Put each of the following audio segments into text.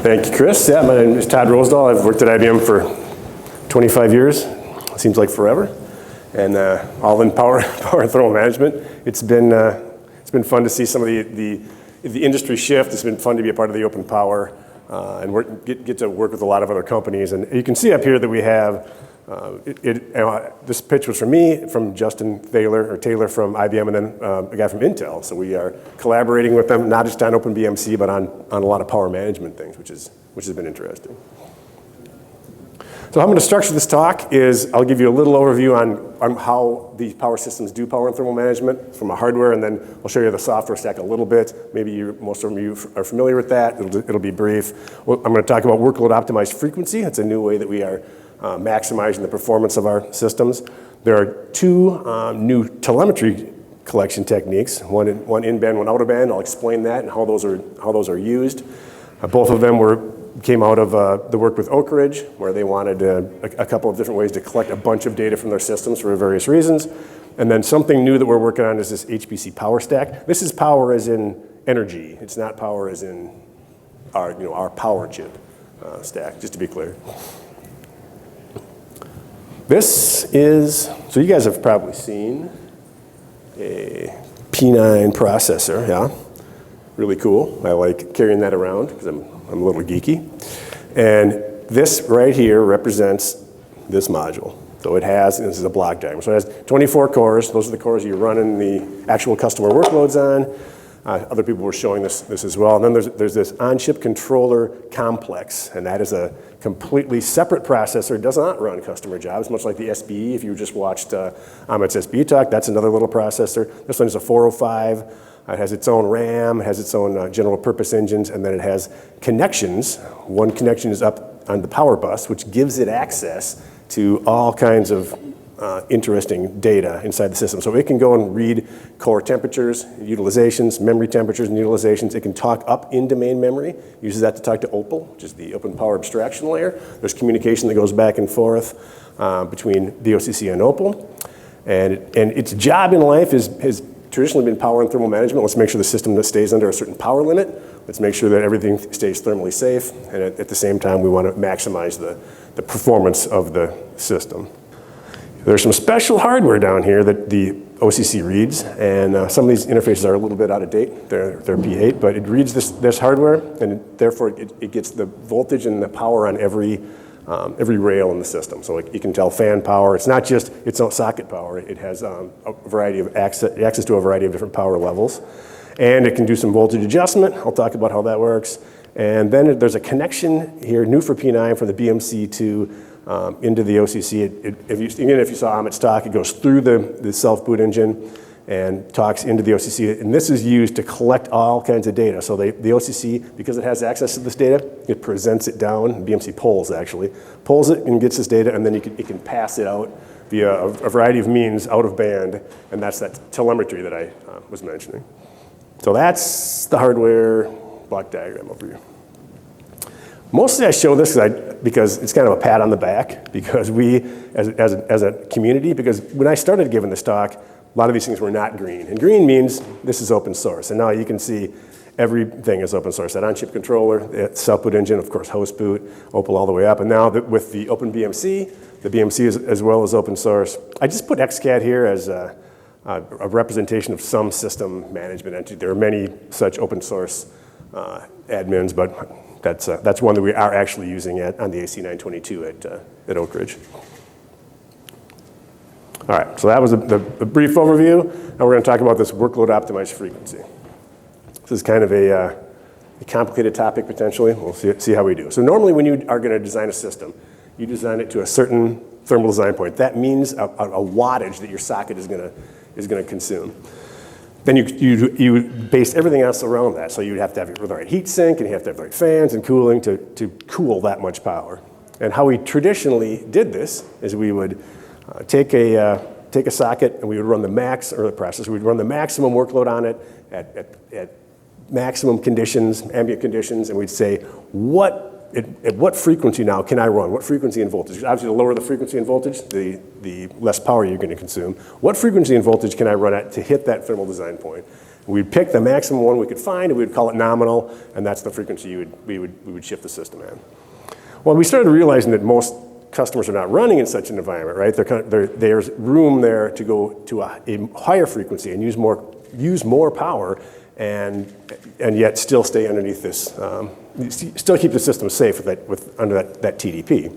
Thank you, Chris. Yeah, my name is Todd Rosedahl. I've worked at IBM for 25 years. It seems like forever. And all in power and thermal management. It's been fun to see some of the industry shift. It's been fun to be a part of the OpenPOWER and get to work with a lot of other companies. And you can see up here that we have, this pitch was from me, from Justin Taylor from IBM, and then a guy from Intel. So we are collaborating with them, not just on OpenBMC, but on a lot of power management things, which has been interesting. So how I'm going to structure this talk is I'll give you a little overview on how these power systems do power and thermal management from a hardware, and then I'll show you the software stack a little bit. Maybe most of you are familiar with that. It'll be brief. I'm going to talk about workload optimized frequency. It's a new way that we are maximizing the performance of our systems. There are two new telemetry collection techniques, one in-band, one out-of-band. I'll explain that and how those are used. Both of them came out of the work with Oak Ridge, where they wanted a couple of different ways to collect a bunch of data from their systems for various reasons. And then something new that we're working on is this HPC PowerStack. This is power as in energy. It's not power as in our power chip stack, just to be clear. This is, so you guys have probably seen a P9 processor, yeah? Really cool. I like carrying that around because I'm a little geeky. And this right here represents this module. So it has, and this is a block diagram, so it has 24 cores. Those are the cores you're running the actual customer workloads on. Other people were showing this as well. And then there's this on-chip controller complex, and that is a completely separate processor. It does not run customer jobs, much like the SBE. If you just watched Amit's SBE talk, that's another little processor. This one is a 405. It has its own RAM, it has its own general purpose engines, and then it has connections. One connection is up on the power bus, which gives it access to all kinds of interesting data inside the system. So it can go and read core temperatures, utilizations, memory temperatures and utilizations. It can talk up into main memory, uses that to talk to OPAL, which is the OpenPOWER abstraction layer. There's communication that goes back and forth between the OCC and OPAL. And its job in life has traditionally been power and thermal management. Let's make sure the system stays under a certain power limit. Let's make sure that everything stays thermally safe. And at the same time, we want to maximize the performance of the system. There's some special hardware down here that the OCC reads, and some of these interfaces are a little bit out of date. They're P8, but it reads this hardware, and therefore it gets the voltage and the power on every rail in the system. So you can tell fan power. It's not just its own socket power. It has a variety of access to a variety of different power levels. And it can do some voltage adjustment. I'll talk about how that works. And then there's a connection here, new for P9, from the BMC to into the OCC. If you saw Amit's talk, it goes through the self-boot engine and talks into the OCC. And this is used to collect all kinds of data. So the OCC, because it has access to this data, it presents it down. BMC polls it and gets this data, and then it can pass it out via a variety of means out of band, and that's that telemetry that I was mentioning. So that's the hardware block diagram overview. Mostly I show this because it's kind of a pat on the back, because we, as a community, because when I started giving this talk, a lot of these things were not green. And green means this is open source. And now you can see everything is open source. That on-chip controller, the self-boot engine, of course, host boot, OPAL all the way up. And now with the OpenBMC, the BMC is as well as open source. I just put XCAD here as a representation of some system management entity. There are many such open source admins, but that's one that we are actually using on the AC922 at Oak Ridge. All right, so that was the brief overview. Now we're going to talk about this workload optimized frequency. This is kind of a complicated topic potentially. We'll see how we do. So normally when you are going to design a system, you design it to a certain thermal design point. That means a wattage that your socket is going to consume. Then you base everything else around that. So you'd have to have the right heat sink, and you have to have the right fans and cooling to cool that much power. And how we traditionally did this is we would take a socket, and we would run the we'd run the maximum workload on it at maximum conditions, ambient conditions, and we'd say, at what frequency now can I run? What frequency and voltage? Obviously, the lower the frequency and voltage, the less power you're going to consume. What frequency and voltage can I run at to hit that thermal design point? We'd pick the maximum one we could find, and we'd call it nominal, and that's the frequency we would shift the system at. Well, we started realizing that most customers are not running in such an environment, right? There's room there to go to a higher frequency and use more power, and yet still stay underneath this, still keep the system safe under that TDP.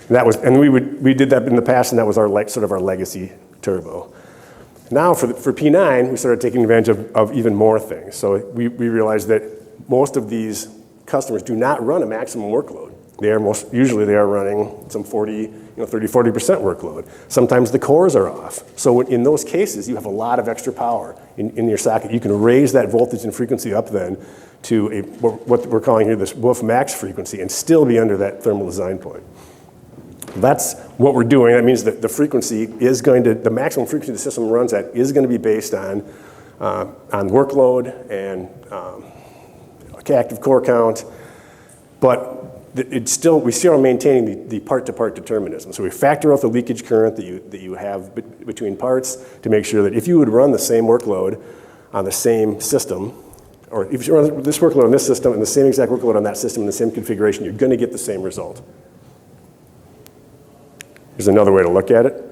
And we did that in the past, and that was sort of our legacy turbo. Now for P9, we started taking advantage of even more things. So we realized that most of these customers do not run a maximum workload. Usually they are running some 30-40% workload. Sometimes the cores are off. So in those cases, you have a lot of extra power in your socket. You can raise that voltage and frequency up then to what we're calling here this WOOF max frequency and still be under that thermal design point. That's what we're doing. That means that the maximum frequency the system runs at is going to be based on workload and active core count, but we still are maintaining the part-to-part determinism. So we factor out the leakage current that you have between parts to make sure that if you would run the same workload on the same system, or if you run this workload on this system and the same exact workload on that system in the same configuration, you're going to get the same result. Here's another way to look at it.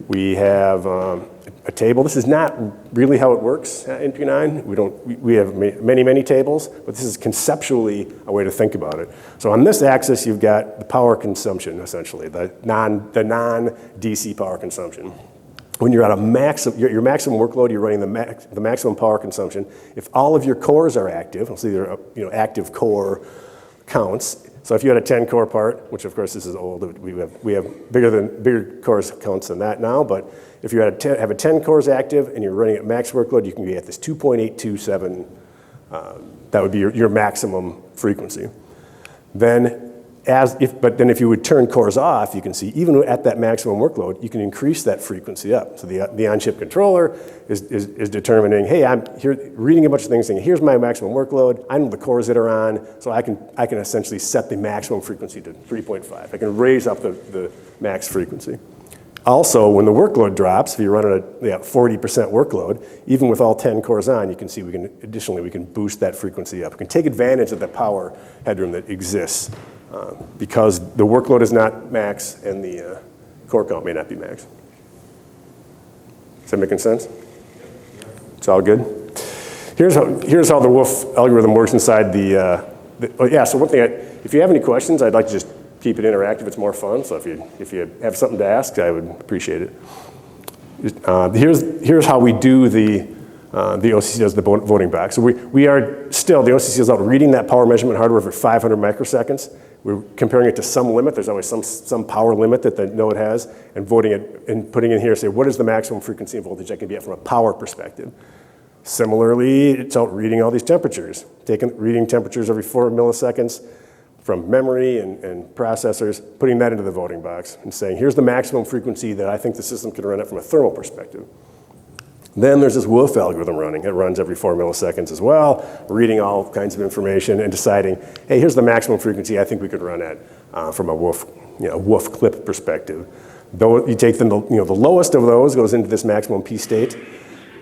We have a table. This is not really how it works in P9. We have many tables, but this is conceptually a way to think about it. So on this axis, you've got the power consumption, essentially, the non-DC power consumption. When you're at your maximum workload, you're running the maximum power consumption. If all of your cores are active, so these are active core counts. So if you had a 10-core part, which of course this is old, we have bigger cores counts than that now, but if you have a 10 cores active and you're running at max workload, you can be at this 2.827, that would be your maximum frequency. But then if you would turn cores off, you can see even at that maximum workload, you can increase that frequency up. So the on-chip controller is determining, hey, I'm here reading a bunch of things saying, here's my maximum workload. I know the cores that are on, so I can essentially set the maximum frequency to 3.5. I can raise up the max frequency. Also, when the workload drops, if you run at a 40% workload, even with all 10 cores on, you can see we can boost that frequency up. We can take advantage of the power headroom that exists. Because the workload is not max and the core count may not be max. Is that making sense? It's all good? Here's how the WOOF algorithm works inside so one thing, if you have any questions, I'd like to just keep it interactive. It's more fun, so if you have something to ask, I would appreciate it. Here's how we do the OCC does the voting box. So the OCC is out reading that power measurement hardware for 500 microseconds. We're comparing it to some limit. There's always some power limit that the node has, and voting it and putting in here, say, what is the maximum frequency and voltage I can be at from a power perspective? Similarly, it's out reading all these temperatures, reading temperatures every 4 milliseconds from memory and processors, putting that into the voting box and saying, here's the maximum frequency that I think the system can run at from a thermal perspective. Then there's this WOOF algorithm running. It runs every 4 milliseconds as well, reading all kinds of information and deciding, hey, here's the maximum frequency I think we could run at from a WOOF clip perspective. Though you take the lowest of those goes into this maximum P state,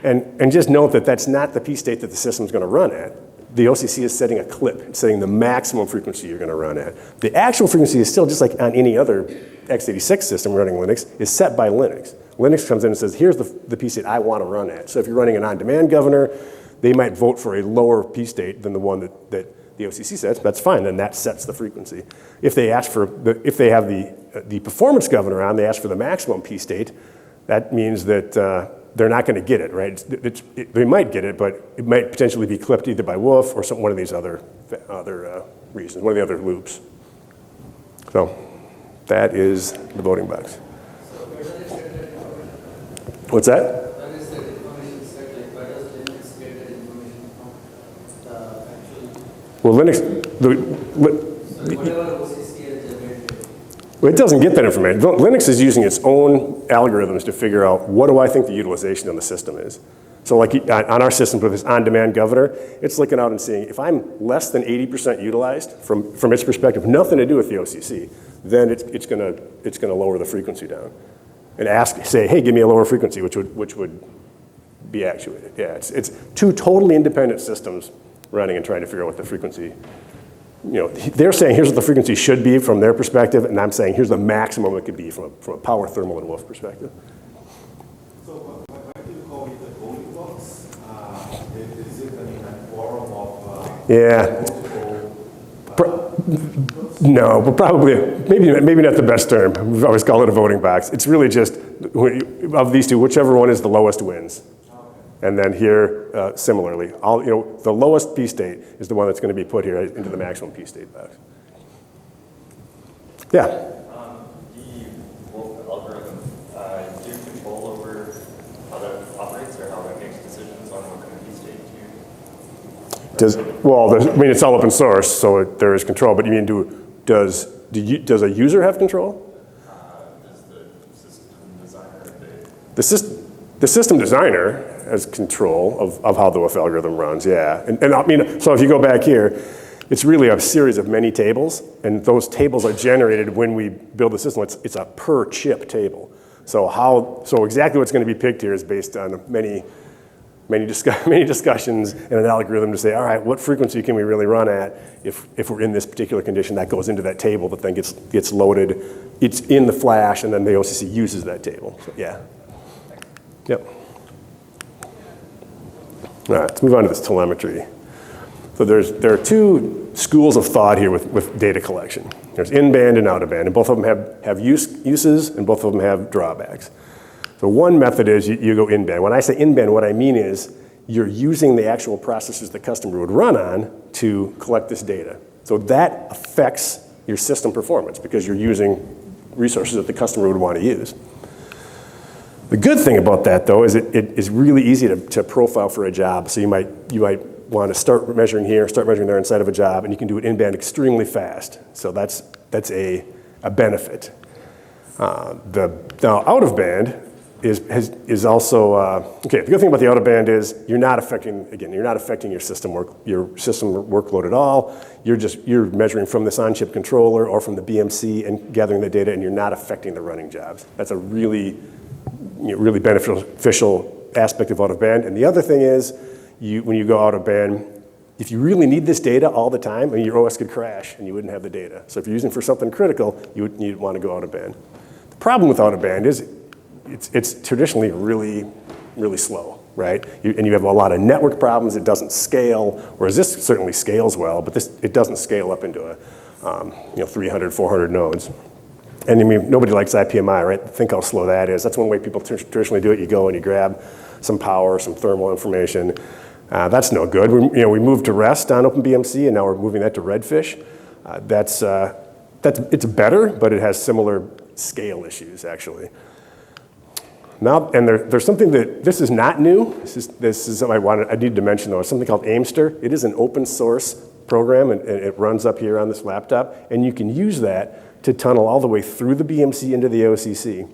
and just note that that's not the P state that the system's going to run at. The OCC is setting a clip. It's setting the maximum frequency you're going to run at. The actual frequency is still just like on any other x86 system running Linux, is set by Linux. Linux comes in and says, here's the P state I want to run at. So if you're running an on-demand governor, they might vote for a lower P state than the one that the OCC sets. That's fine, then that sets the frequency. If they have the performance governor on, they ask for the maximum P state, that means that they're not going to get it, right? They might get it, but it might potentially be clipped either by WOOF or one of these other reasons, one of the other loops. So that is the voting box. What's that? What is the information set? Like, where does Linux get that information from? The actual. Well, Linux. So whatever OCC has generated. Well, it doesn't get that information. Linux is using its own algorithms to figure out what do I think the utilization on the system is. So, like on our system with this on-demand governor, it's looking out and seeing if I'm less than 80% utilized from its perspective, nothing to do with the OCC, then it's going to lower the frequency down. And say, hey, give me a lower frequency, which would be actuated. Yeah, it's two totally independent systems running and trying to figure out what the frequency, they're saying here's what the frequency should be from their perspective, and I'm saying here's the maximum it could be from a power, thermal, and wolf perspective. So why do you call it the voting box? Is it a forum of Yeah. No, but probably, maybe not the best term. We've always called it a voting box. It's really just, of these two, whichever one is the lowest wins. And then here, similarly, the lowest P state is the one that's going to be put here into the maximum P state box. Yeah? The Wolf algorithm, do you have control over how that operates or how that makes decisions on what kind of P state to? It's all open source, so there is control. But you mean, does a user have control? Does the system designer? The system designer has control of how the WOF algorithm runs, yeah. And I mean, so if you go back here, it's really a series of many tables, and those tables are generated when we build the system. It's a per chip table. So exactly what's going to be picked here is based on many discussions and an algorithm to say, all right, what frequency can we really run at if we're in this particular condition? That goes into that table that then gets loaded. It's in the flash, and then the OCC uses that table. So, yeah. Yep. All right, let's move on to this telemetry. So there are two schools of thought here with data collection. There's in-band and out-of-band, and both of them have uses, and both of them have drawbacks. So one method is you go in-band. When I say in-band, what I mean is you're using the actual processors the customer would run on to collect this data. So that affects your system performance because you're using resources that the customer would want to use. The good thing about that, though, is it is really easy to profile for a job. So you might want to start measuring here, start measuring there inside of a job, and you can do it in-band extremely fast. So that's a benefit. Now out-of-band is also okay. The good thing about the out-of-band is you're not affecting your system workload at all. You're measuring from this on-chip controller or from the BMC and gathering the data, and you're not affecting the running jobs. That's a really beneficial aspect of out-of-band. And the other thing is, when you go out-of-band, if you really need this data all the time, your OS could crash and you wouldn't have the data. So if you're using it for something critical, you'd want to go out-of-band. The problem with out-of-band is it's traditionally really, really slow, right? And you have a lot of network problems. It doesn't scale, whereas this certainly scales well, but it doesn't scale up into 300, 400 nodes. And I mean, nobody likes IPMI, right? Think how slow that is. That's one way people traditionally do it. You go and you grab some power, some thermal information. That's no good. We moved to REST on OpenBMC, and now we're moving that to Redfish. It's better, but it has similar scale issues, actually. Now, and there's something this is not new. This is something I needed to mention, though. It's something called Aimster. It is an open source program, and it runs up here on this laptop. And you can use that to tunnel all the way through the BMC into the OCC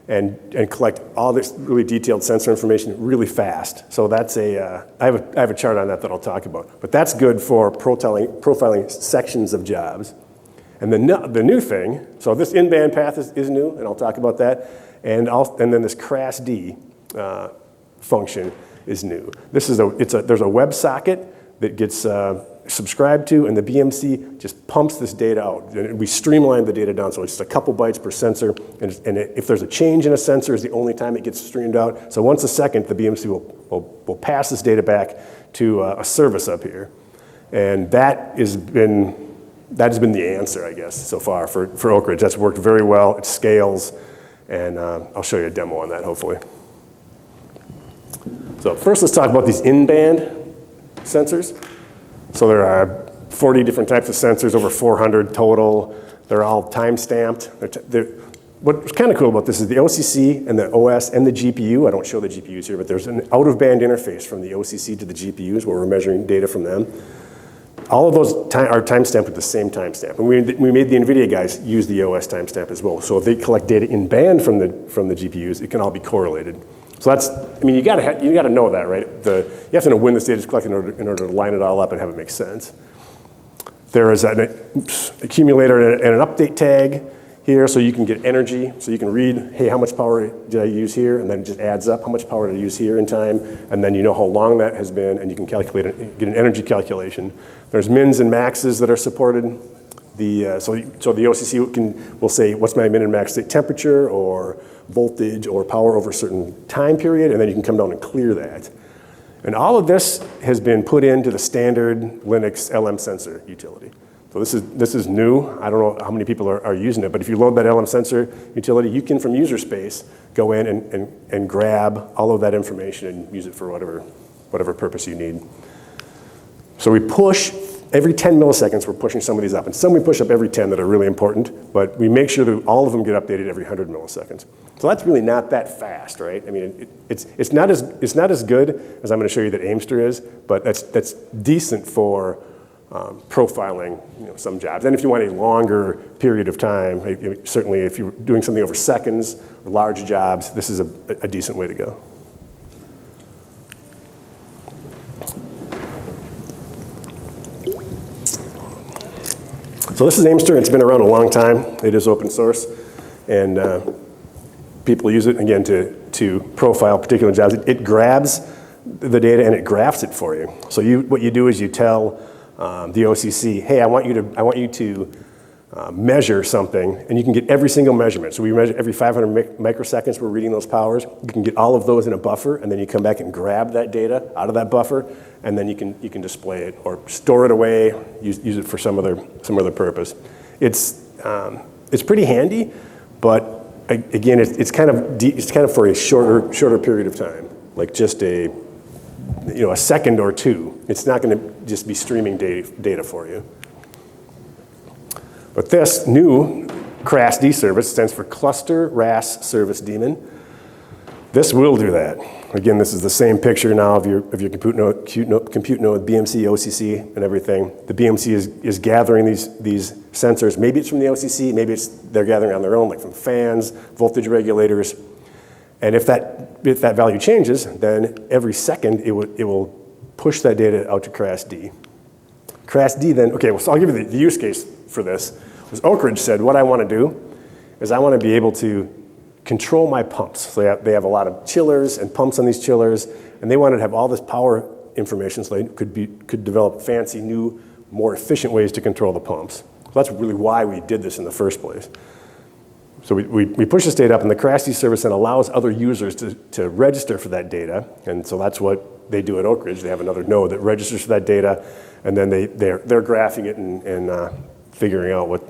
and collect all this really detailed sensor information really fast. So that's I have a chart on that I'll talk about. But that's good for profiling sections of jobs. And the new thing, so this in-band path is new, and I'll talk about that. And then this crassd function is new. There's a WebSocket that gets subscribed to, and the BMC just pumps this data out. And we streamline the data down, so it's just a couple bytes per sensor, and if there's a change in a sensor is the only time it gets streamed out. So once a second, the BMC will pass this data back to a service up here. And that has been the answer, I guess, so far for Oak Ridge. That's worked very well. It scales, and I'll show you a demo on that, hopefully. So first, let's talk about these in-band sensors. So there are 40 different types of sensors, over 400 total. They're all time-stamped. What's kind of cool about this is the OCC and the OS and the GPU. I don't show the GPUs here, but there's an out-of-band interface from the OCC to the GPUs where we're measuring data from them. All of those are time-stamped with the same timestamp. And we made the NVIDIA guys use the OS timestamp as well. So if they collect data in band from the GPUs, it can all be correlated. So you gotta know that, right? You have to know when this data is collected in order to line it all up and have it make sense. There is an accumulator and an update tag. here so you can get energy, so you can read, hey, how much power did I use here? And then it just adds up how much power did I use here in time, and then you know how long that has been, and you can calculate it, get an energy calculation. There's mins and maxes that are supported. So the OCC will say, what's my min and max temperature, or voltage, or power over a certain time period, and then you can come down and clear that. And all of this has been put into the standard Linux LM sensor utility. So this is new. I don't know how many people are using it, but if you load that LM sensor utility, you can, from user space, go in and grab all of that information and use it for whatever purpose you need. So we push, every 10 milliseconds we're pushing some of these up. And some we push up every 10 that are really important, but we make sure that all of them get updated every 100 milliseconds. So that's really not that fast, right? I mean, it's not as good as I'm gonna show you that Aimster is, but that's decent for profiling some jobs. And if you want a longer period of time, certainly if you're doing something over seconds or large jobs, this is a decent way to go. So this is Aimster. It's been around a long time. It is open source, and people use it, again, to profile particular jobs. It grabs the data and it graphs it for you. So what you do is you tell the OCC, hey, I want you to measure something, and you can get every single measurement. So we measure every 500 microseconds, we're reading those powers. You can get all of those in a buffer, and then you come back and grab that data out of that buffer, and then you can display it or store it away, use it for some other purpose. It's pretty handy, but again, it's kind of for a shorter period of time, like just a second or two. It's not going to just be streaming data for you. But this new crassd service stands for Cluster RAS Service Daemon. This will do that. Again, this is the same picture now of your compute node, BMC, OCC, and everything. The BMC is gathering these sensors. Maybe it's from the OCC, maybe they're gathering on their own, like from fans, voltage regulators. And if that value changes, then every second it will push that data out to crassd. Crassd then, okay, well, so I'll give you the use case for this. Was Oak Ridge said, what I want to do is I want to be able to control my pumps. So they have a lot of chillers and pumps on these chillers, and they wanted to have all this power information so they could develop fancy, new, more efficient ways to control the pumps. So that's really why we did this in the first place. So we push this data up, and the crassd service then allows other users to register for that data, and so that's what they do at Oak Ridge. They have another node that registers for that data, and then they're graphing it and figuring out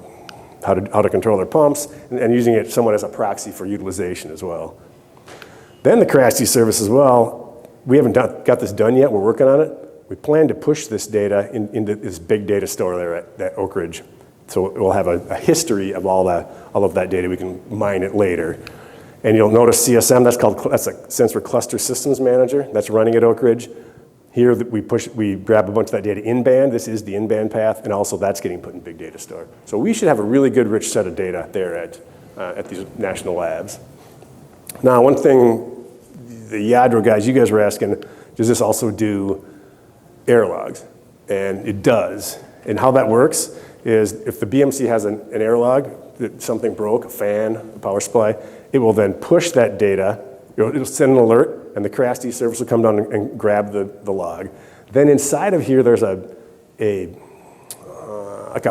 how to control their pumps, and using it somewhat as a proxy for utilization as well. Then the crassd service as well, we haven't got this done yet, we're working on it. We plan to push this data into this big data store there at Oak Ridge. So we'll have a history of all of that data. We can mine it later. And you'll notice CSM, that's a Sensor Cluster Systems Manager, that's running at Oak Ridge. Here we grab a bunch of that data in-band. This is the in-band path, and also that's getting put in big data store. So we should have a really good, rich set of data there at these national labs. Now, one thing, the Yadro guys, you guys were asking, does this also do error logs? And it does. And how that works is if the BMC has an error log, that something broke, a fan, a power supply, it will then push that data. It'll send an alert, and the crassd service will come down and grab the log. Then inside of here, there's like a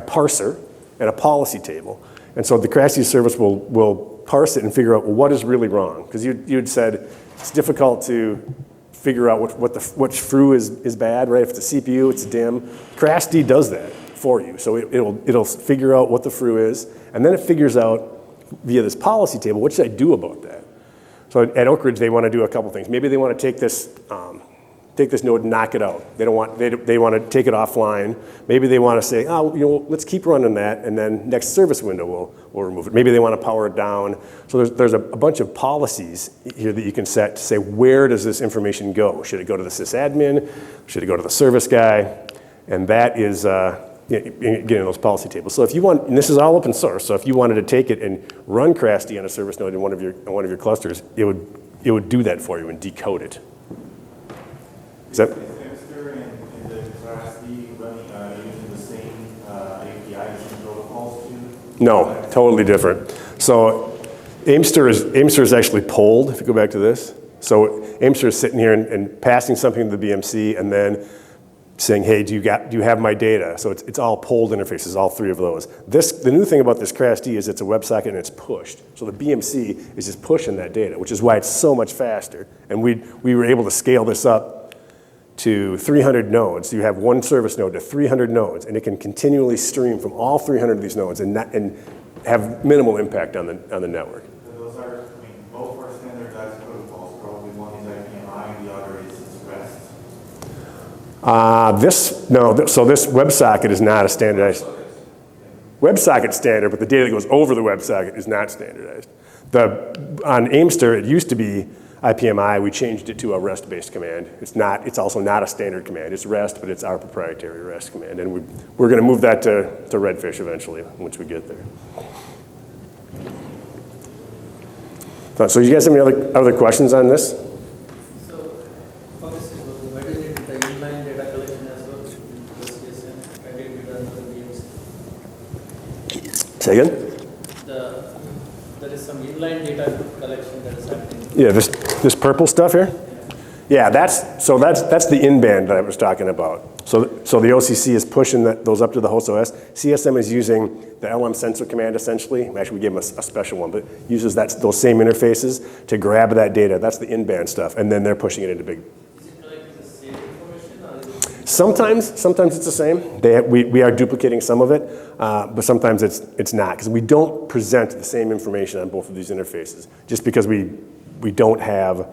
parser and a policy table. And so the crassd service will parse it and figure out, well, what is really wrong? Because you'd said it's difficult to figure out which FRU is bad, right? If it's a CPU, it's dim. crassd does that for you. So it'll figure out what the FRU is, and then it figures out via this policy table, what should I do about that? So at Oak Ridge, they want to do a couple things. Maybe they want to take this node and knock it out. They want to take it offline. Maybe they want to say, let's keep running that, and then next service window we'll remove it. Maybe they want to power it down. So there's a bunch of policies here that you can set to say, where does this information go? Should it go to the sysadmin? Should it go to the service guy? And that is getting those policy tables. So if you want, and this is all open source, so if you wanted to take it and run crassd on a service node in one of your clusters, it would do that for you and decode it. Is that? Is Aimster and the crassd running using the same APIs and protocols too? No, totally different. So Aimster is actually polled, if you go back to this. So Aimster is sitting here and passing something to the BMC and then saying, hey, do you have my data? So it's all polled interfaces, all three of those. The new thing about this crassd is it's a WebSocket and it's pushed. So the BMC is just pushing that data, which is why it's so much faster. And we were able to scale this up to 300 nodes. So you have one service node to 300 nodes, and it can continually stream from all 300 of these nodes and have minimal impact on the network. So those are, both are standardized protocols. Probably one is IPMI and the other is REST. So this WebSocket is not a standardized. WebSocket standard, but the data that goes over the WebSocket is not standardized. On Aimster, it used to be IPMI. We changed it to a REST-based command. It's also not a standard command. It's REST, but it's our proprietary REST command. And we're going to move that to Redfish eventually, once we get there. So you guys have any other questions on this? So for this, why do you need the inline data collection as well? GEOPM, and it done for the BMC? Say again? There is some inline data collection that is happening. Yeah, this purple stuff here? Yeah, that's the in-band that I was talking about. So the OCC is pushing those up to the host OS. CSM is using the LM sensor command essentially. Actually, we gave them a special one, but uses those same interfaces to grab that data. That's the in-band stuff, and then they're pushing it into big. Is it collecting the same information, or is it? Sometimes it's the same. We are duplicating some of it, but sometimes it's not, because we don't present the same information on both of these interfaces, just because we don't have.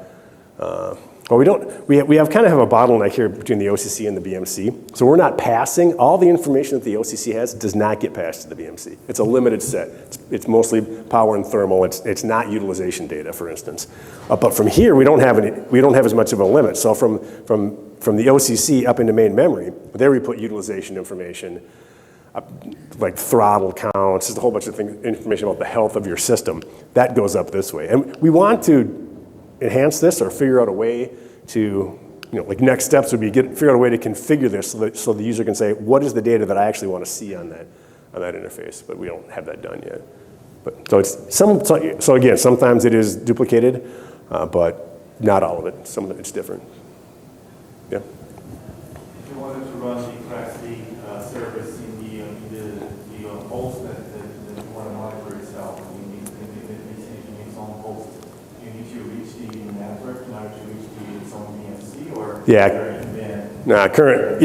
We have kind of a bottleneck here between the OCC and the BMC. So we're not passing, all the information that the OCC has does not get passed to the BMC. It's a limited set. It's mostly power and thermal. It's not utilization data, for instance. But from here, we don't have as much of a limit. So from the OCC up into main memory, there we put utilization information, like throttle counts, just a whole bunch of information about the health of your system. That goes up this way. And we want to enhance this or figure out a way to, like next steps would be figure out a way to configure this so the user can say, what is the data that I actually want to see on that interface? But we don't have that done yet. But so again, sometimes it is duplicated, but not all of it. Some of it's different. Yeah. If you wanted to run the crassd service in the host that you want to monitor itself, it needs its own host. You need to reach the network in order to reach its own BMC, or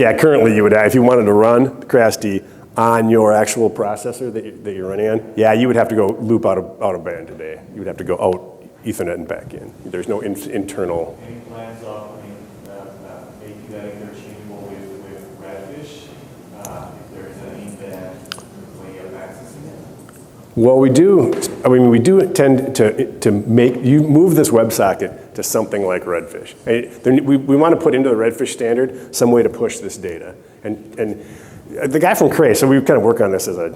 currently you would, if you wanted to run crassd on your actual processor that you're running on, you would have to go loop out of band today. You would have to go out Ethernet and back in. There's no internal. Any plans of making that interchangeable with Redfish if there is an in-band way of accessing it? Well, we do tend to make, you move this WebSocket to something like Redfish. We want to put into the Redfish standard some way to push this data. And the guy from Cray, so we kind of work on this as a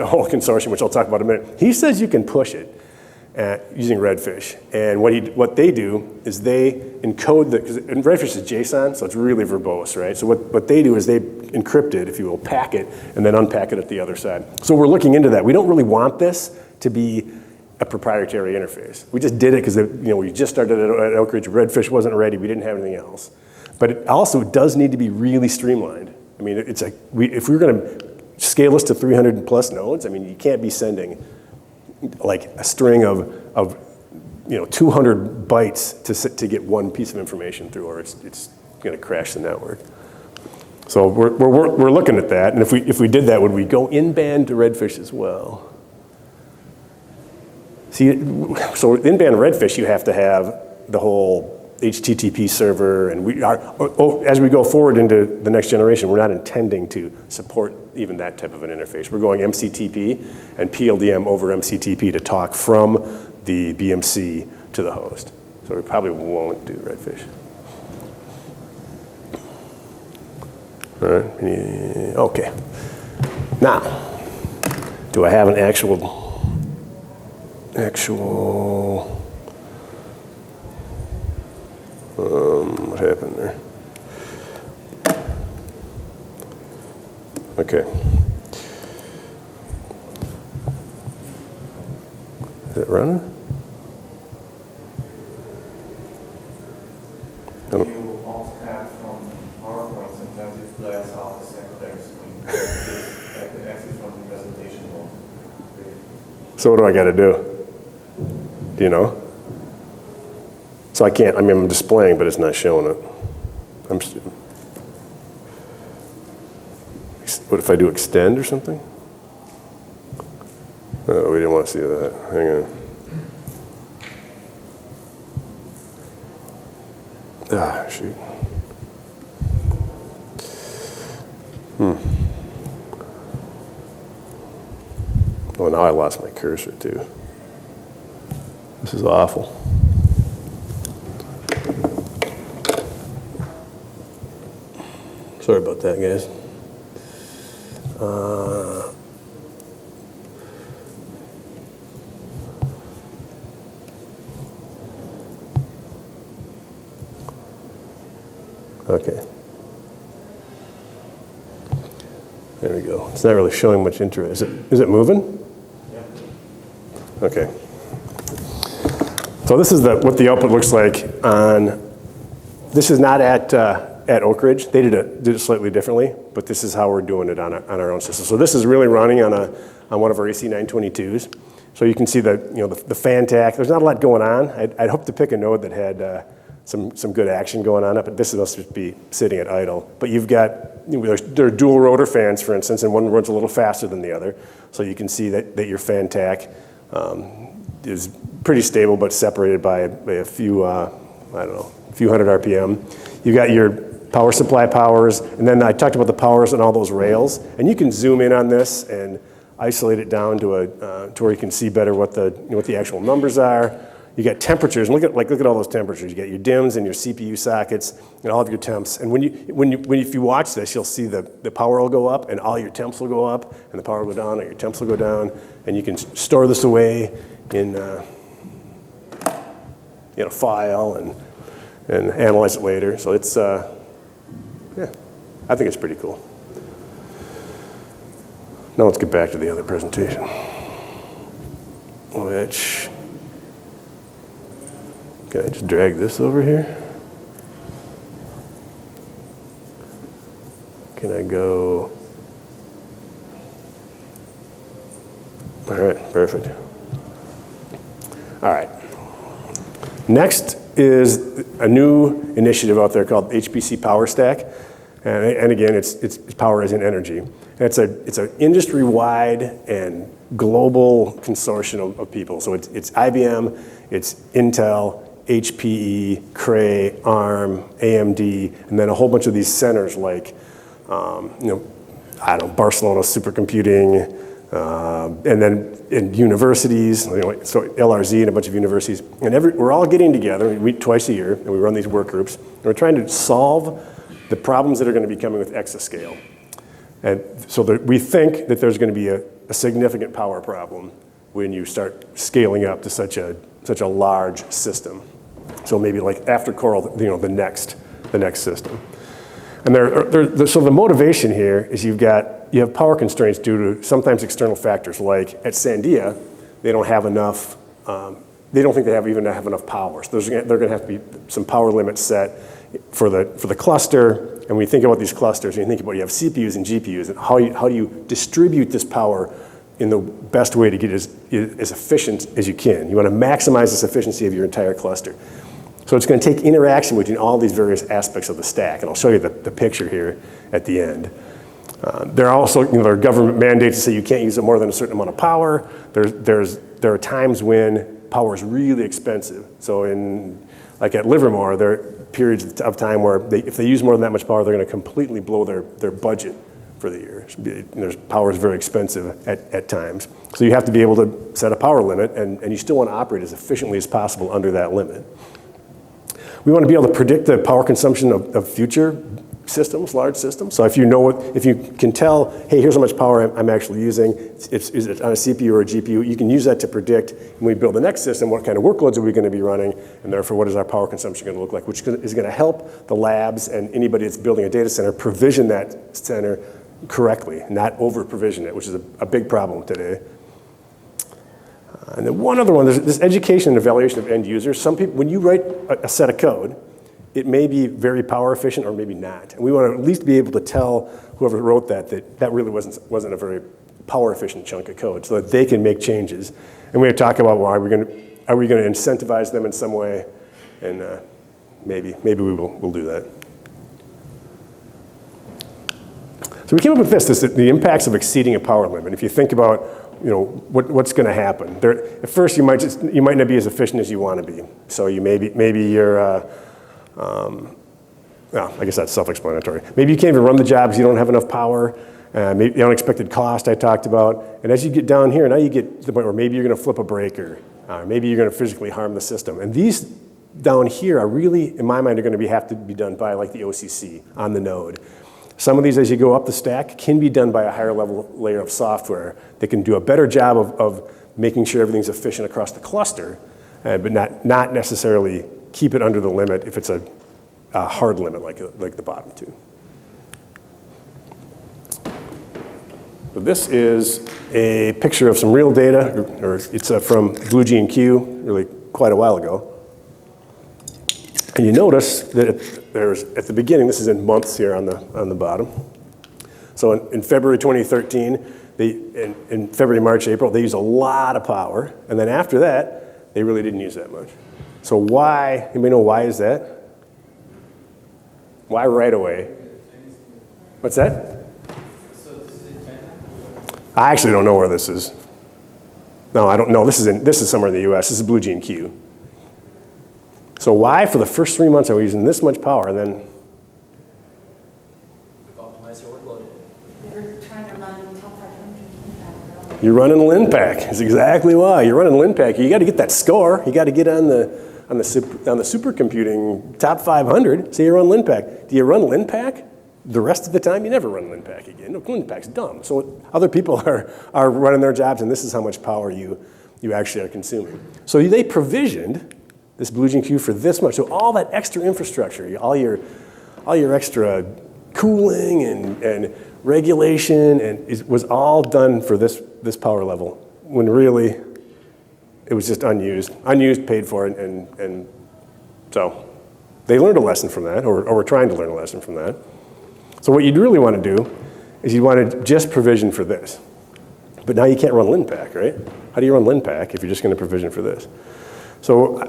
whole consortium, which I'll talk about in a minute. He says you can push it using Redfish. And what they do is they encode because Redfish is JSON, so it's really verbose, right? So what they do is they encrypt it, if you will, pack it, and then unpack it at the other side. So we're looking into that. We don't really want this to be a proprietary interface. We just did it because we just started at Oak Ridge. Redfish wasn't ready. We didn't have anything else. But it also does need to be really streamlined. I mean, if we were going to scale this to 300 plus nodes, I mean, you can't be sending like a string of 200 bytes to get one piece of information through, or it's going to crash the network. So we're looking at that, and if we did that, would we go in band to Redfish as well? See, so in band Redfish, you have to have the whole HTTP server, and as we go forward into the next generation, we're not intending to support even that type of an interface. We're going MCTP and PLDM over MCTP to talk from the BMC to the host. So we probably won't do Redfish. All right. Okay. Now, do I have an actual? What happened there? Okay. Is it running? If you alt tab from PowerPoint, sometimes it flags off the secondary screen. Just like the exit from the presentation mode. So what do I got to do? Do you know? So I can't, I mean, I'm displaying, but it's not showing it. What if I do extend or something? Oh, we didn't want to see that. Hang on. Ah, shoot. Oh, now I lost my cursor too. This is awful. Sorry about that, guys. Okay. There we go. It's not really showing much interest. Is it moving? Yeah. Okay. So this is what the output looks like on. This is not at Oak Ridge. They did it slightly differently, but this is how we're doing it on our own system. So this is really running on one of our AC 922s. So you can see the fan tack. There's not a lot going on. I'd hope to pick a node that had some good action going on it, but this must just be sitting at idle. But you've got, there are dual rotor fans, for instance, and one runs a little faster than the other. So you can see that your fan tack is pretty stable, but separated by a few, I don't know, a few hundred RPM. You got your power supply powers, and then I talked about the powers and all those rails, and you can zoom in on this and isolate it down to where you can see better what the actual numbers are. You got temperatures, and look at all those temperatures. You got your DIMMs and your CPU sockets and all of your temps. And if you watch this, you'll see the power will go up and all your temps will go up, and the power will go down and your temps will go down. And you can store this away in a file and analyze it later. So it's yeah, I think it's pretty cool. Now let's get back to the other presentation, which. Can I just drag this over here? Can I go? All right, perfect. All right. Next is a new initiative out there called HPC PowerStack. And again, it's power as in energy. And it's an industry-wide and global consortium of people. So it's IBM, it's Intel, HPE, Cray, ARM, AMD, and then a whole bunch of these centers like, Barcelona supercomputing, and then in universities, so LRZ and a bunch of universities, and we're all getting together. We meet twice a year, and we run these work groups, and we're trying to solve the problems that are going to be coming with exascale. And so we think that there's going to be a significant power problem when you start scaling up to such a large system. So maybe like after Coral, the next system. And so the motivation here is you have power constraints due to sometimes external factors, like at Sandia, they don't have enough. They don't think they even have enough power. So they're going to have to be some power limits set for the cluster. And when you think about these clusters, and you think about you have CPUs and GPUs, and how do you distribute this power in the best way to get as efficient as you can. You want to maximize this efficiency of your entire cluster. So it's going to take interaction between all these various aspects of the stack, and I'll show you the picture here at the end. There are also there are government mandates that say you can't use it more than a certain amount of power. There are times when power is really expensive. So like at Livermore, there are periods of time where if they use more than that much power, they're going to completely blow their budget for the year. Power is very expensive at times. So you have to be able to set a power limit, and you still want to operate as efficiently as possible under that limit. We want to be able to predict the power consumption of future systems, large systems. So if you can tell, hey, here's how much power I'm actually using, is it on a CPU or a GPU, you can use that to predict when we build the next system, what kind of workloads are we going to be running, and therefore what is our power consumption going to look like, which is going to help the labs and anybody that's building a data center provision that center correctly, not over provision it, which is a big problem today. And then one other one, there's this education and evaluation of end users. Some people, when you write a set of code, it may be very power efficient or maybe not. And we want to at least be able to tell whoever wrote that really wasn't a very power efficient chunk of code so that they can make changes. And we have to talk about, well, are we going to incentivize them in some way? And maybe we'll do that. So we came up with this, the impacts of exceeding a power limit. If you think about, what's going to happen. At first, you might not be as efficient as you want to be. So maybe you're, I guess that's self-explanatory. Maybe you can't even run the jobs, you don't have enough power. Maybe the unexpected cost I talked about. And as you get down here, now you get to the point where maybe you're going to flip a breaker. Maybe you're going to physically harm the system. And these down here are really, in my mind, are going to have to be done by like the OCC on the node. Some of these, as you go up the stack, can be done by a higher level layer of software that can do a better job of making sure everything's efficient across the cluster, but not necessarily keep it under the limit if it's a hard limit like the bottom two. So this is a picture of some real data, or it's from Blue G&Q, really quite a while ago. And you notice that there's, at the beginning, this is in months here on the bottom. So in February 2013, in February, March, April, they used a lot of power. And then after that, they really didn't use that much. So why, anybody know why is that? Why right away? What's that? I actually don't know where this is. No, I don't know. This is somewhere in the US. This is Blue G&Q. So why, for the first 3 months, are we using this much power, and then? Optimize your workload. You're trying to run top 500. You're running LinPack. That's exactly why. You're running LinPack. You got to get that score. You got to get on the supercomputing top 500. So you run LinPack. Do you run LinPack? The rest of the time, you never run LinPack again. No, LinPack's dumb. So other people are running their jobs, and this is how much power you actually are consuming. So they provisioned this Blue G&Q for this much. So all that extra infrastructure, all your extra cooling and regulation was all done for this power level, when really it was just unused, paid for, and so they learned a lesson from that, or were trying to learn a lesson from that. So what you'd really want to do is you'd want to just provision for this. But now you can't run LinPack, right? How do you run LinPack if you're just going to provision for this? So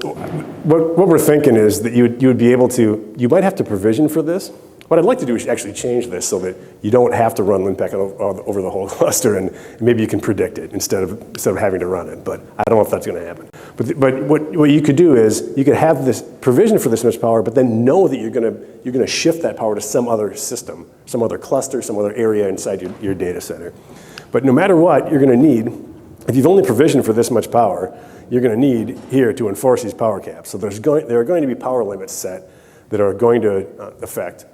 what we're thinking is that you would be able to, you might have to provision for this. What I'd like to do is actually change this so that you don't have to run LinPack over the whole cluster, and maybe you can predict it instead of having to run it. But I don't know if that's going to happen. But what you could do is you could have this provision for this much power, but then know that you're going to shift that power to some other system, some other cluster, some other area inside your data center. But no matter what, you're going to need, if you've only provisioned for this much power, you're going to need here to enforce these power caps. So there are going to be power limits set that are going to affect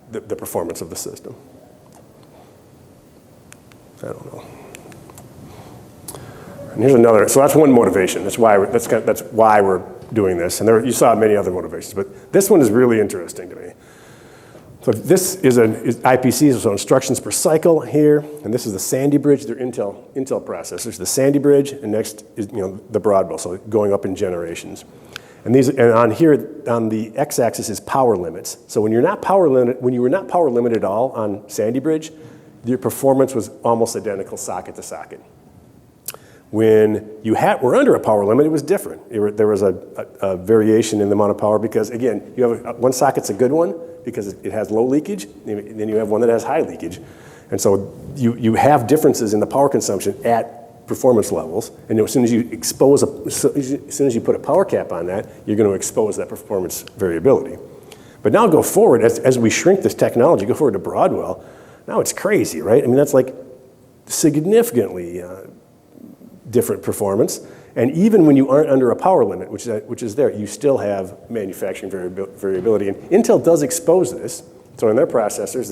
the performance of the system. I don't know. And here's another. So that's one motivation. That's why we're doing this. And you saw many other motivations, but this one is really interesting to me. So this is IPCs, so instructions per cycle here, and this is the Sandy Bridge. They're Intel processors. The Sandy Bridge, and next is the Broadwell, so going up in generations. And on here, on the x-axis is power limits. So when you were not power limited at all on Sandy Bridge, your performance was almost identical socket to socket. When you were under a power limit, it was different. There was a variation in the amount of power because, again, you have one socket's a good one because it has low leakage, then you have one that has high leakage. And so you have differences in the power consumption at performance levels, and as soon as you put a power cap on that, you're going to expose that performance variability. But now go forward, as we shrink this technology, go forward to Broadwell, now it's crazy, right? I mean, that's like significantly different performance. And even when you aren't under a power limit, which is there, you still have manufacturing variability. And Intel does expose this. So in their processors,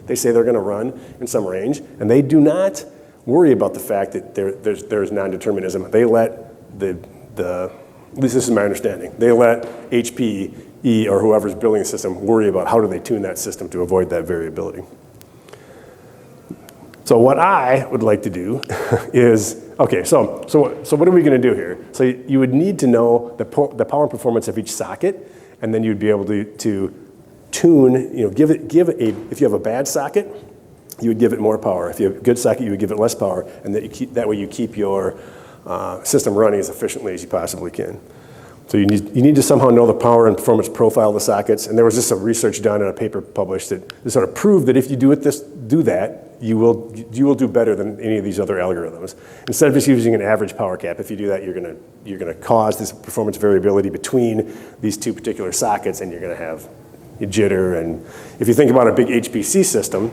they say they're going to run in some range, and they do not worry about the fact that there's non-determinism. They let at least this is my understanding, they let HPE or whoever's building the system worry about how do they tune that system to avoid that variability. So what I would like to do is, okay, so what are we going to do here? So you would need to know the power and performance of each socket, and then you'd be able to tune, give if you have a bad socket, you would give it more power. If you have a good socket, you would give it less power, and that way you keep your system running as efficiently as you possibly can. So you need to somehow know the power and performance profile of the sockets, and there was just some research done in a paper published that sort of proved that if you do that, you will do better than any of these other algorithms. Instead of just using an average power cap, if you do that, you're gonna cause this performance variability between these two particular sockets, and you're gonna have jitter. And if you think about a big HPC system,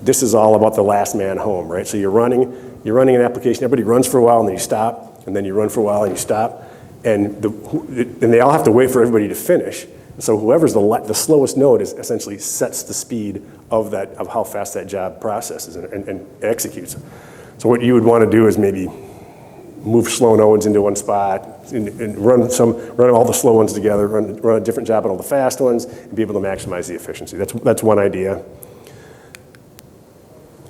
this is all about the last man home, right? So you're running an application, everybody runs for a while and then you stop, and then you run for a while and you stop, and they all have to wait for everybody to finish. So whoever's the slowest node essentially sets the speed of how fast that job processes and executes. So what you would want to do is maybe move slow nodes into one spot and run all the slow ones together, run a different job on all the fast ones, and be able to maximize the efficiency. That's one idea.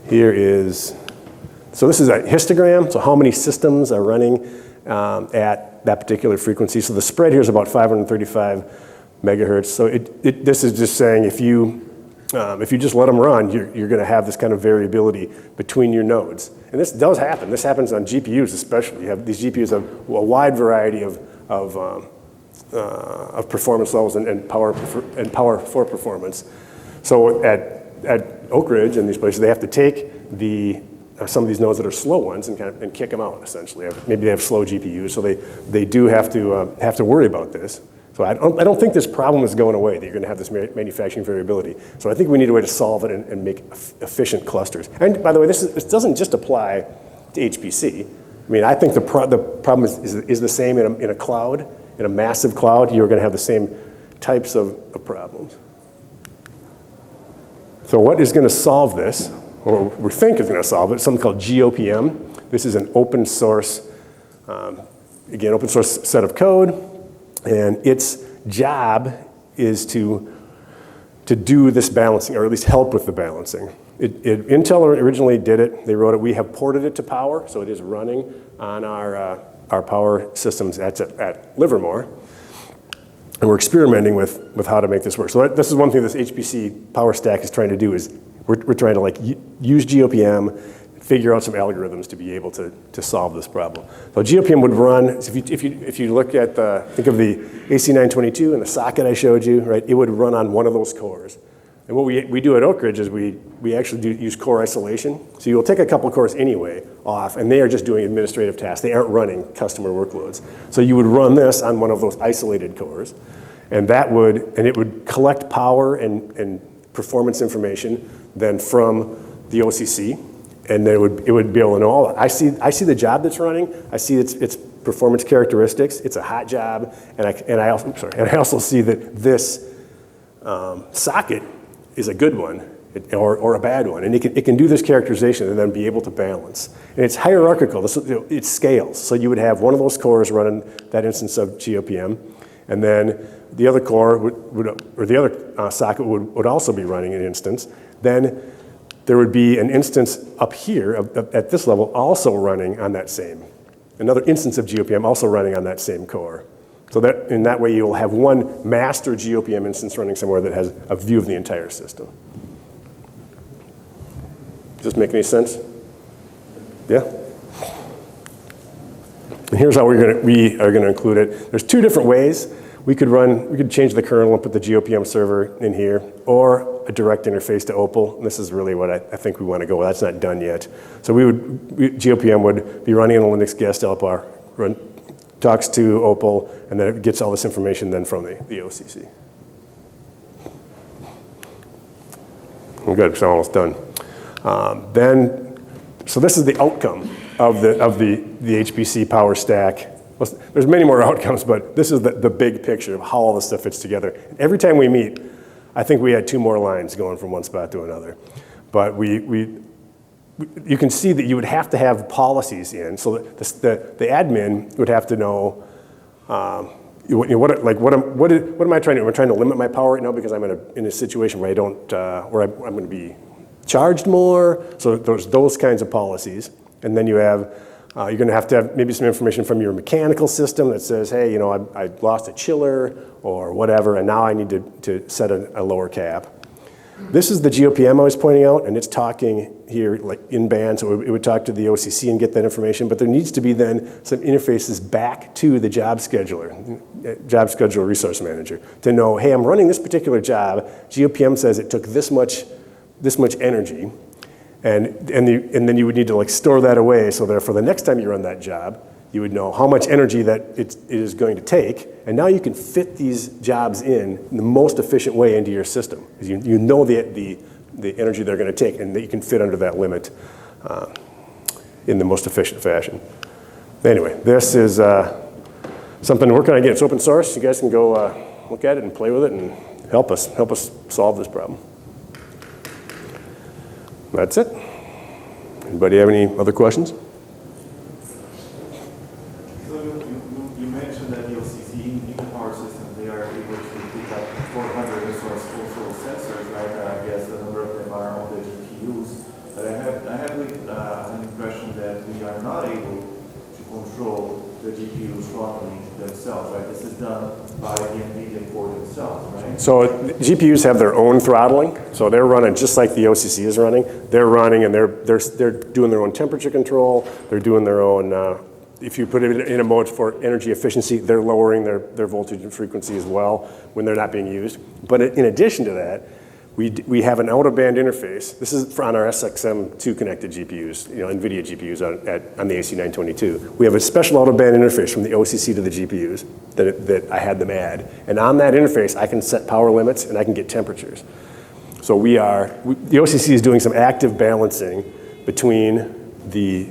So this is a histogram, so how many systems are running at that particular frequency. So the spread here is about 535 megahertz. So this is just saying if you just let them run, you're going to have this kind of variability between your nodes. And this does happen. This happens on GPUs especially. You have these GPUs have a wide variety of performance levels and power for performance. So at Oak Ridge and these places, they have to take some of these nodes that are slow ones and kick them out essentially. Maybe they have slow GPUs, so they do have to worry about this. So I don't think this problem is going away, that you're going to have this manufacturing variability. So I think we need a way to solve it and make efficient clusters. And by the way, this doesn't just apply to HPC. I mean, I think the problem is the same in a cloud, in a massive cloud. You're going to have the same types of problems. So what is going to solve this, or we think is going to solve it, is something called GEOPM. This is an open source, open source set of code. And its job is to do this balancing, or at least help with the balancing. Intel originally did it. They wrote it. We have ported it to Power, so it is running on our Power systems at Livermore. And we're experimenting with how to make this work. So this is one thing this HPC PowerStack is trying to do is we're trying to use GEOPM, figure out some algorithms to be able to solve this problem. So GEOPM would run, if you look at think of the AC922 and the socket I showed you, right? It would run on one of those cores. And what we do at Oak Ridge is we actually use core isolation. So you'll take a couple cores anyway off, and they are just doing administrative tasks. They aren't running customer workloads. So you would run this on one of those isolated cores, and it would collect power and performance information then from the OCC. And then it would be able to know all that. I see the job that's running. I see its performance characteristics. It's a hot job, and I also see that this socket is a good one or a bad one, and it can do this characterization and then be able to balance. And it's hierarchical. It scales. So you would have one of those cores running that instance of GEOPM, and then the other core the other socket would also be running an instance. Then there would be an instance up here at this level also running on another instance of GEOPM also running on that same core. So that in that way you'll have one master GEOPM instance running somewhere that has a view of the entire system. Does this make any sense? Yeah? And here's how we are gonna include it. There's two different ways. We could change the kernel and put the GEOPM server in here, or a direct interface to Opal. And this is really what I think we want to go with. That's not done yet. So GEOPM would be running on a Linux guest LPR, talks to Opal, and then it gets all this information then from the OCC. Well, good, because I'm almost done. So this is the outcome of the HPC PowerStack. Well, there's many more outcomes, but this is the big picture of how all this stuff fits together. Every time we meet, I think we had 2 more lines going from one spot to another. But you can see that you would have to have policies in, so that the admin would have to know, what am I trying to do? Am I trying to limit my power right now because I'm in a situation where I'm going to be charged more. So there's those kinds of policies. And then you have, you're going to have maybe some information from your mechanical system that says, hey, you know, I lost a chiller or whatever, and now I need to set a lower cap. This is the GEOPM I was pointing out, and it's talking here like in band, so it would talk to the OCC and get that information, but there needs to be then some interfaces back to the job scheduler resource manager to know, hey, I'm running this particular job, GEOPM says it took this much energy, and then you would need to like store that away so that for the next time you run that job, you would know how much energy that it is going to take, and now you can fit these jobs in the most efficient way into your system. You know the energy they're going to take, and that you can fit under that limit in the most efficient fashion. Anyway, this is something to work on. Again, it's open source. You guys can go look at it and play with it and help us solve this problem. That's it. Anybody have any other questions? You mentioned that the OCC in the power system, they are able to pick up 400 resource control sensors, right? I guess the number of them are on the GPUs. But I have an impression that we are not able to control the GPUs throttling themselves, right? This is done by the NVIDIA core themselves, right? So GPUs have their own throttling, so they're running just like the OCC is running. They're running and they're doing their own temperature control. They're doing their own. If you put it in a mode for energy efficiency, they're lowering their voltage and frequency as well when they're not being used. But in addition to that, we have an out-of-band interface. This is on our SXM2 connected GPUs, you know, NVIDIA GPUs on the AC922. We have a special out-of-band interface from the OCC to the GPUs that I had them add. And on that interface, I can set power limits and I can get temperatures. So the OCC is doing some active balancing between the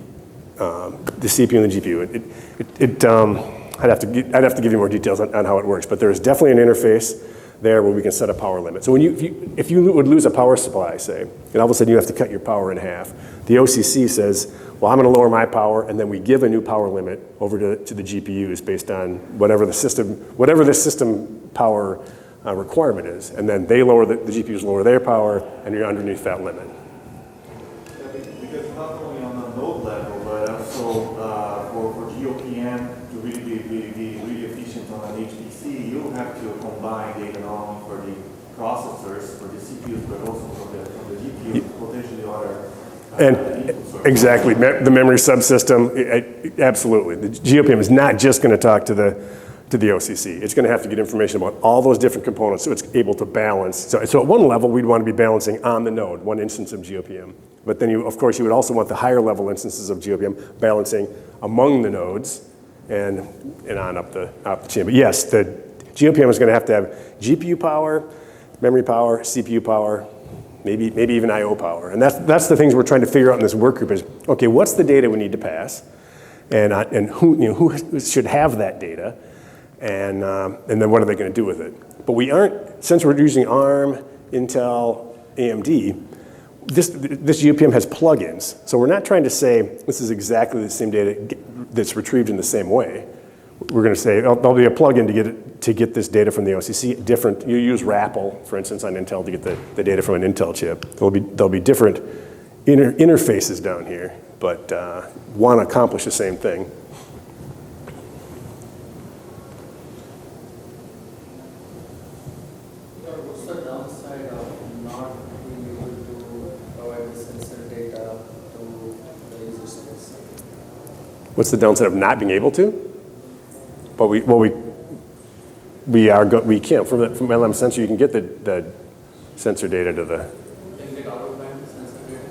CPU and the GPU. I'd have to give you more details on how it works, but there's definitely an interface there where we can set a power limit. So if you would lose a power supply, say, and all of a sudden you have to cut your power in half, the OCC says, well, I'm going to lower my power, and then we give a new power limit over to the GPUs based on whatever the system power requirement is, and then they lower the GPUs lower their power, and you're underneath that limit. Because not only on the node level, but also for GEOPM to really be really efficient on an HPC, you have to combine data not only for the processors, for the CPUs, but also for the GPUs, potentially other. And exactly, the memory subsystem, absolutely. The GEOPM is not just going to talk to the OCC. It's going to have to get information about all those different components so it's able to balance. So at one level, we'd want to be balancing on the node, one instance of GEOPM. But then, of course, you would also want the higher level instances of GEOPM balancing among the nodes and on up the chain. But yes, the GEOPM is going to have GPU power, memory power, CPU power, maybe even I/O power. And that's the things we're trying to figure out in this work group is, okay, what's the data we need to pass, and who should have that data, and then what are they going to do with it? But we aren't, since we're using ARM, Intel, AMD, this GEOPM has plugins. So we're not trying to say this is exactly the same data that's retrieved in the same way. We're going to say there'll be a plugin to get this data from the OCC. Different. You use RAPL, for instance, on Intel to get the data from an Intel chip. There'll be different interfaces down here, but want to accomplish the same thing. What's the downside of not being able to provide the sensor data to the user space? What's the downside of not being able to? But we can't from LM sensor. You can get the sensor data to the. Can you get out-of-band sensor data?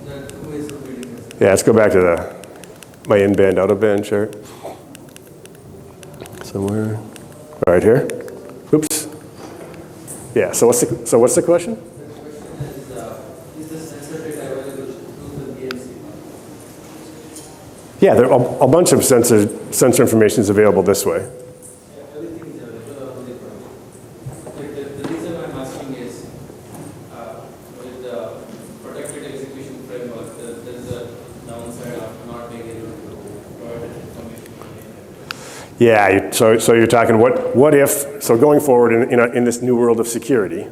There are two ways of reading this. Yeah, let's go back to my in-band, out-of-band chart. Somewhere, right here. Oops. Yeah. So what's the question? The question is the sensor data available through the BMC? Yeah, there are a bunch of sensor information is available this way. Yeah, everything is available on the project. The reason I'm asking is with the protected execution framework, there is a downside of not being able to provide that information. Yeah, so you're talking what if, so going forward in this new world of security,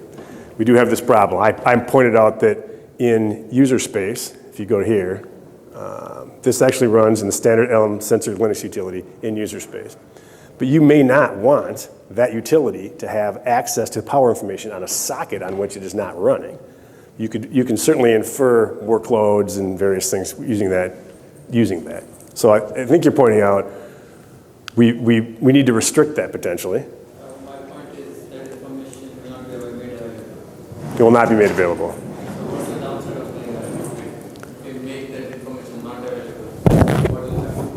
we do have this problem. I pointed out that in user space, if you go here, this actually runs in the standard LM sensor Linux utility in user space. But you may not want that utility to have access to power information on a socket on which it is not running. You can certainly infer workloads and various things using that. So I think you're pointing out we need to restrict that potentially. My point is that information will not be made available. It will not be made available. So what's the downside of doing that? If we make that information not available, what will happen?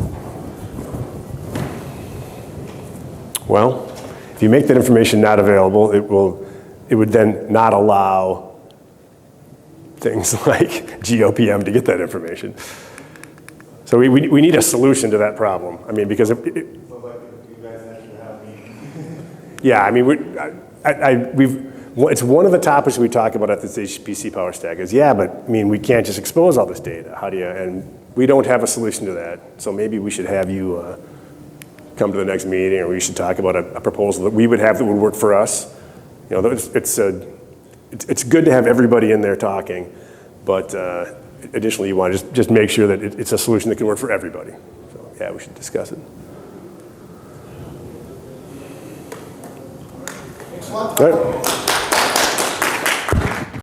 Well, if you make that information not available, it would then not allow things like GEOPM to get that information. So we need a solution to that problem. I mean, because So like, you guys actually have me. yeah, I mean, it's one of the topics we talk about at this HPC PowerStack is, yeah, but I mean, we can't just expose all this data. How do you, and we don't have a solution to that. So maybe we should have you come to the next meeting, or we should talk about a proposal that we would have that would work for us. You know, it's good to have everybody in there talking, but additionally, you want to just make sure that it's a solution that can work for everybody. So yeah, we should discuss it. Thanks a lot. All right.